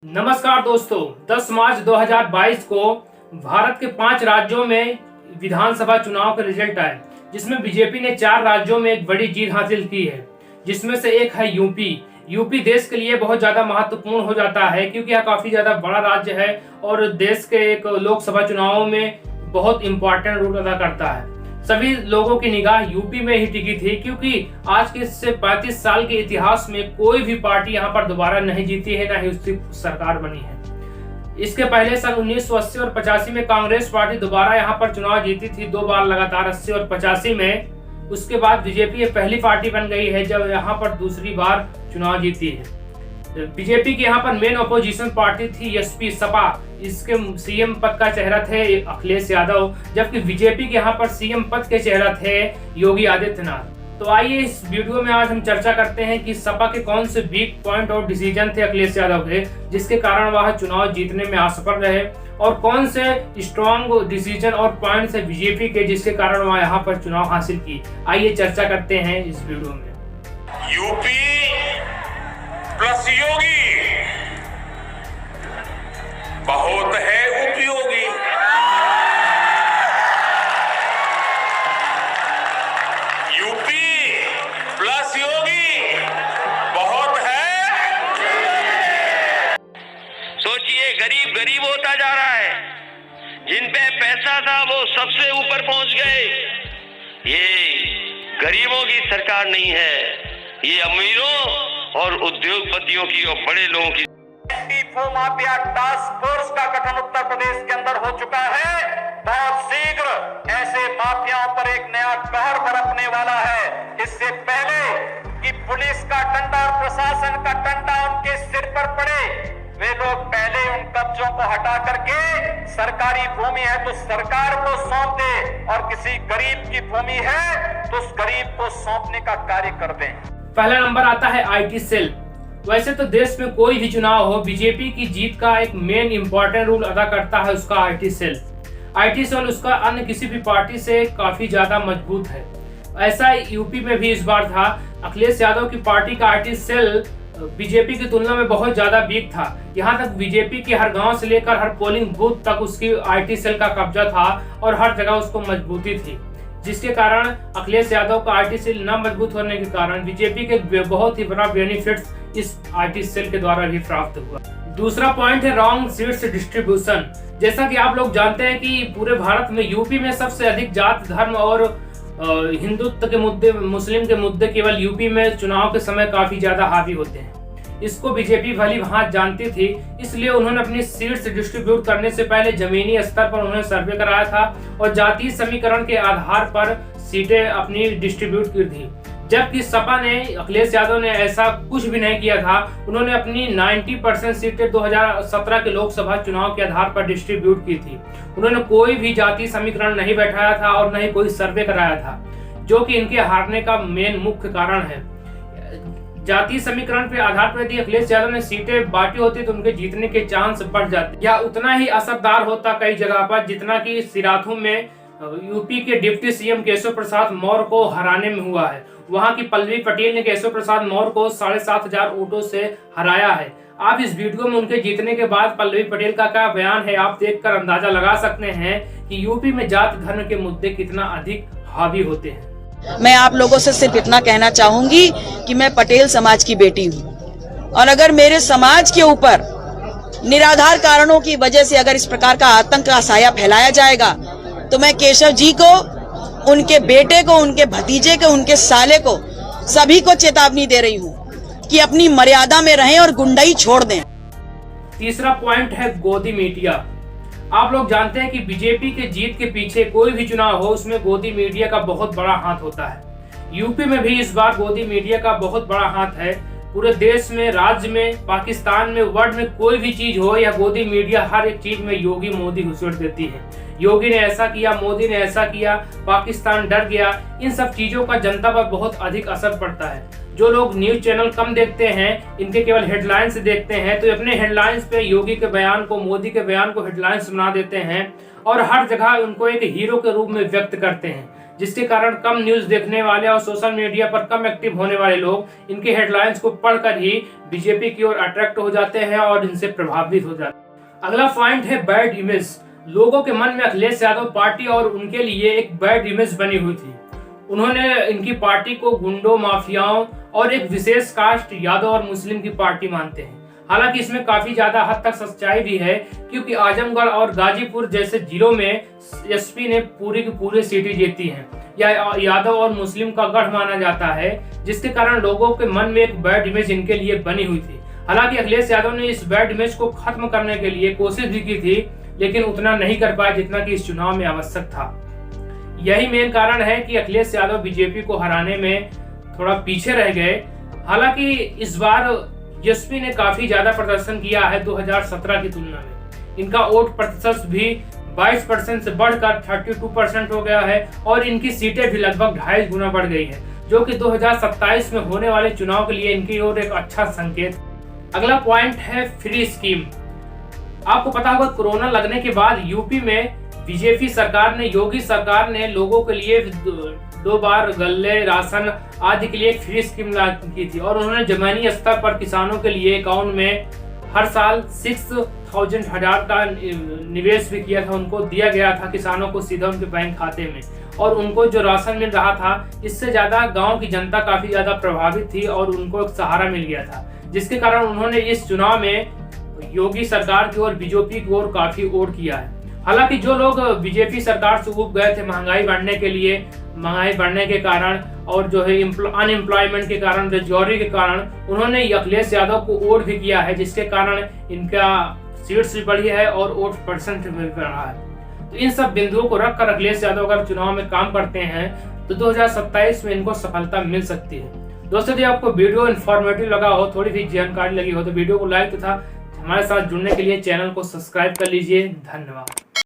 नमस्कार दोस्तों, 10 मार्च 2022 को भारत के 5 राज्यों में विधानसभा चुनाव के रिजल्ट आए, जिसमें बीजेपी ने 4 राज्यों में एक बड़ी जीत हासिल की है, जिसमें से एक है यूपी। यूपी देश के लिए बहुत ज्यादा महत्वपूर्ण हो जाता है क्योंकि यह काफी ज्यादा बड़ा राज्य है और देश के एक लोकसभा चुनावों में बहुत इंपॉर्टेंट रोल अदा करता है। सभी लोगों की निगाह यूपी में ही टिकी थी क्योंकि आज के से 35 साल के इतिहास में कोई भी पार्टी यहां पर दोबारा नहीं जीती है, न ही उसकी सरकार बनी है। इसके पहले सन 1980 और 85 में कांग्रेस पार्टी दोबारा यहां पर चुनाव जीती थी, 2 बार लगातार 80 और 85 में। उसके बाद बीजेपी पहली पार्टी बन गई है जब यहाँ पर दूसरी बार चुनाव जीती है। बीजेपी की यहाँ पर मेन अपोजिशन पार्टी थी एसपी सपा, इसके सीएम पद का चेहरा थे अखिलेश यादव, जबकि बीजेपी के यहाँ पर सीएम पद के चेहरा थे योगी आदित्यनाथ। तो आइए इस वीडियो में आज हम चर्चा करते हैं कि सपा के कौन से वीक पॉइंट और डिसीजन थे अखिलेश यादव के, जिसके कारण वह चुनाव जीतने में असफल रहे, और कौन से स्ट्रॉन्ग डिसीजन और पॉइंट्स है बीजेपी के जिसके कारण वह यहाँ पर चुनाव हासिल की। आइए चर्चा करते हैं इस वीडियो में। यूपी प्लस योगी बहुत है उपयोगी। यूपी प्लस योगी बहुत है। सोचिए, गरीब गरीब होता जा रहा है, जिन पे पैसा था वो सबसे ऊपर पहुंच गए। ये गरीबों की सरकार नहीं है, ये अमीरों और उद्योगपतियों की और बड़े लोगों की। माफिया टास्क फोर्स का गठन उत्तर प्रदेश के अंदर हो चुका है। बहुत शीघ्र ऐसे माफियाओं पर एक नया कहर बरपने वाला है। इससे पहले कि पुलिस का डंडा और प्रशासन का डंडा उनके सिर पर पड़े, वे लोग पहले उन कब्जों को हटा करके सरकारी भूमि है तो सरकार को सौंप दे, और किसी गरीब की भूमि है तो उस गरीब को सौंपने का कार्य कर दें। पहला नंबर आता है आईटी सेल। वैसे तो देश में कोई भी चुनाव हो, बीजेपी की जीत का एक मेन इंपॉर्टेंट रोल अदा करता है उसका आईटी सेल। आईटी सेल उसका अन्य किसी भी पार्टी से काफी ज्यादा मजबूत है। ऐसा यूपी में भी इस बार था। अखिलेश यादव की पार्टी का आईटी सेल बीजेपी की तुलना में बहुत ज्यादा वीक था। यहाँ तक बीजेपी के हर गांव से लेकर हर पोलिंग बूथ तक उसकी आईटी सेल का कब्जा था और हर जगह उसको मजबूती थी, जिसके कारण अखिलेश यादव का आईटी सेल न मजबूत होने के कारण बीजेपी के बहुत ही बड़ा बेनिफिट्स इस आईटी सेल के द्वारा भी प्राप्त हुआ। दूसरा पॉइंट है रॉन्ग सीट्स डिस्ट्रीब्यूशन। जैसा कि आप लोग जानते हैं कि पूरे भारत में यूपी में सबसे अधिक जात धर्म और हिंदुत्व के मुद्दे, मुस्लिम के मुद्दे केवल यूपी में चुनाव के समय काफी ज्यादा हावी होते हैं। इसको बीजेपी भली भांति जानती थी, इसलिए उन्होंने अपनी सीट्स डिस्ट्रीब्यूट करने से पहले जमीनी स्तर पर उन्होंने सर्वे कराया था और जातीय समीकरण के आधार पर सीटें अपनी डिस्ट्रीब्यूट की थी। जबकि सपा ने, अखिलेश यादव ने ऐसा कुछ भी नहीं किया था। उन्होंने अपनी 90% सीटें 2017 के लोकसभा चुनाव के आधार पर डिस्ट्रीब्यूट की थी। उन्होंने कोई भी जातीय समीकरण नहीं बैठाया था और न ही कोई सर्वे कराया था, जो कि इनके हारने का मेन मुख्य कारण है। जातीय समीकरण के आधार पर यदि अखिलेश यादव ने सीटें बांटी होती तो उनके जीतने के चांस बढ़ जाते, या उतना ही असरदार होता कई जगह पर जितना कि सिराथू में यूपी के डिप्टी सीएम केशव प्रसाद मौर्य को हराने में हुआ है। वहां की पल्लवी पटेल ने केशव प्रसाद मौर्य को 7,500 वोटों से हराया है। आप इस वीडियो में उनके जीतने के बाद पल्लवी पटेल का क्या बयान है आप देखकर अंदाजा लगा सकते हैं कि यूपी में जाति धर्म के मुद्दे कितना अधिक हावी होते हैं। मैं आप लोगों से सिर्फ इतना कहना चाहूंगी कि मैं पटेल समाज की बेटी हूँ, और अगर मेरे समाज के ऊपर निराधार कारणों की वजह से अगर इस प्रकार का आतंक का साया फैलाया जाएगा तो मैं केशव जी को, उनके बेटे को, उनके भतीजे को, उनके साले को, सभी को चेतावनी दे रही हूँ कि अपनी मर्यादा में रहें और गुंडाई छोड़ दें। तीसरा पॉइंट है गोदी मीडिया। आप लोग जानते हैं कि बीजेपी के जीत के पीछे कोई भी चुनाव हो उसमें गोदी मीडिया का बहुत बड़ा हाथ होता है। यूपी में भी इस बार गोदी मीडिया का बहुत बड़ा हाथ है। पूरे देश में, राज्य में, पाकिस्तान में, वर्ल्ड में कोई भी चीज हो या गोदी मीडिया हर एक चीज में योगी मोदी घुसेड़ देती है। योगी ने ऐसा किया, मोदी ने ऐसा किया, पाकिस्तान डर गया। इन सब चीजों का जनता पर बहुत अधिक असर पड़ता है। जो लोग न्यूज चैनल कम देखते हैं, इनके केवल हेडलाइंस देखते हैं, तो अपने हेडलाइंस पे योगी के बयान को, मोदी के बयान को हेडलाइंस बना देते हैं और हर जगह उनको एक हीरो के रूप में व्यक्त करते हैं। जिसके कारण कम न्यूज देखने वाले और सोशल मीडिया पर कम एक्टिव होने वाले लोग इनके हेडलाइंस को पढ़कर ही बीजेपी की ओर अट्रैक्ट हो जाते हैं और इनसे प्रभावित हो जाते हैं। अगला पॉइंट है बैड इमेज। लोगों के मन में अखिलेश यादव पार्टी और उनके लिए एक बैड इमेज बनी हुई थी। उन्होंने इनकी पार्टी को गुंडों, माफियाओं और एक विशेष कास्ट यादव और मुस्लिम की पार्टी मानते हैं। हालांकि इसमें काफी ज्यादा हद तक सच्चाई भी है, क्योंकि आजमगढ़ और गाजीपुर जैसे जिलों में एसपी ने पूरी की पूरी सीटें जीती हैं। यह यादव और मुस्लिम का गढ़ माना जाता है, जिसके कारण लोगों के मन में एक बैड इमेज इनके लिए बनी हुई थी। हालांकि अखिलेश यादव ने इस बैड इमेज को खत्म करने के लिए कोशिश भी की थी, लेकिन उतना नहीं कर पाए जितना कि इस चुनाव में आवश्यक था। यही मेन कारण है कि अखिलेश यादव बीजेपी को हराने में थोड़ा पीछे रह गए। हालांकि इस बार एसपी ने काफी ज्यादा प्रदर्शन किया है 2017 की तुलना में। इनका वोट प्रतिशत भी 22% से बढ़कर 32% हो गया है और इनकी सीटें भी लगभग 2.5 गुना बढ़ गई है, जो कि 2027 में होने वाले चुनाव के लिए इनकी ओर एक अच्छा संकेत। अगला पॉइंट है फ्री स्कीम। आपको पता होगा कोरोना लगने के बाद यूपी में बीजेपी सरकार ने, योगी सरकार ने लोगों के लिए 2 बार गल्ले, राशन आदि के लिए फ्री स्कीम लागू की थी और उन्होंने जमीनी स्तर पर किसानों के लिए अकाउंट में हर साल 6,000 का निवेश भी किया था। उनको दिया गया था किसानों को सीधा उनके बैंक खाते में, और उनको जो राशन मिल रहा था इससे ज्यादा गांव की जनता काफी ज्यादा प्रभावित थी और उनको एक सहारा मिल गया था, जिसके कारण उन्होंने इस चुनाव में योगी सरकार की ओर, बीजेपी की ओर काफी वोट किया है। हालांकि जो लोग बीजेपी सरकार से उब गए थे महंगाई बढ़ने के कारण और जो है अनएम्प्लॉयमेंट के कारण, बेरोजगारी के कारण, उन्होंने अखिलेश यादव को वोट भी किया है, जिसके कारण इनका सीट्स भी बढ़ी है और वोट परसेंट भी बढ़ रहा है। तो इन सब बिंदुओं को रखकर अखिलेश यादव अगर चुनाव में काम करते हैं तो 2027 में इनको सफलता मिल सकती है। दोस्तों, यदि आपको वीडियो इन्फॉर्मेटिव लगा हो, थोड़ी भी जानकारी लगी हो, तो वीडियो को लाइक तथा हमारे साथ जुड़ने के लिए चैनल को सब्सक्राइब कर लीजिए। धन्यवाद।